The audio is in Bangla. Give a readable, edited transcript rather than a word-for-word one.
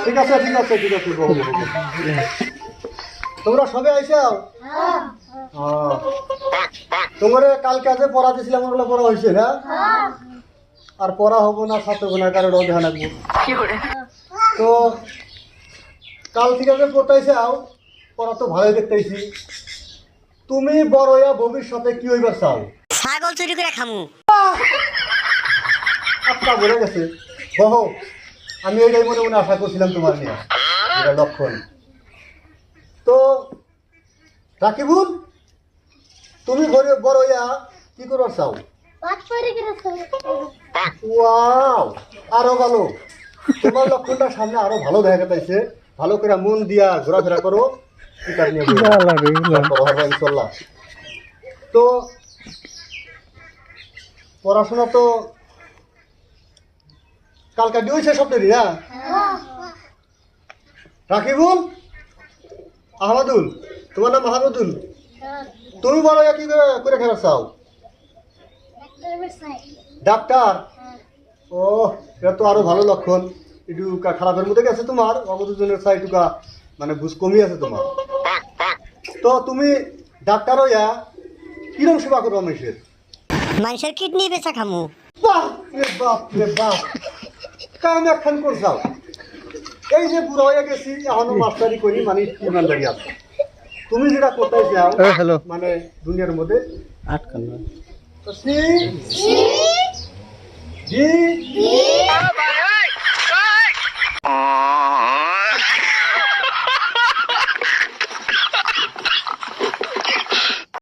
ঠিক আছে ঠিক আছে ঠিক আছে বহু বহু তোমরা সবে আইসাও তোমার কালকে যে পড়া দিয়েছিলাম ওগুলো পড়া হয়েছে না আর পড়া হবো না ছাত্র গোনার কারণে ধ্যান রাখবো তো কাল থেকে যে পড়তেইছাও পড়া তো ভালোই দেখতেছি তুমি বড় হইয়া ভবিষ্যতে কি হইবার চাও ছাগল চুরি করে খামু আচ্ছা বলে গেছে বহু আমি এটাই মনে মনে আশা করছিলাম তোমার নিয়ে এটা লক্ষণ তো রাকিবুল তুমি বড় হইয়া কি করবার চাও ওয়াও আরো ভালো তোমার লক্ষণটা সামনে আরো ভালো দেখা যাচ্ছে ভালো করে মন দিয়া ঘোরাফেরা করো ইনশাল্লাহ তো পড়াশোনা তো কালকা দিয়েছে সপ্তাহে না রাকিবুল আহমদুল তোমার নাম আহমদুল তুমি বলো কি করে খেলা চাও ডাক্তার ও এটা তো আরো ভালো লক্ষণ একটু খারাপের মধ্যে গেছে তোমার অবদুজনের চাই টুকা মানে বুঝ কমই আছে তোমার তো তুমি ডাক্তার হইয়া কিরম সেবা করবো মানুষের কিডনি বেচা খামু বাহ রে বাপ রে বাপ কাম একখান করছাও এই যে বুড়ো হয়ে গেছি এখনো মাস্টারি করি মানে ইমানদারি আছে তুমি যেটা করতে চাও মানে দুনিয়ার মধ্যে আটকান সি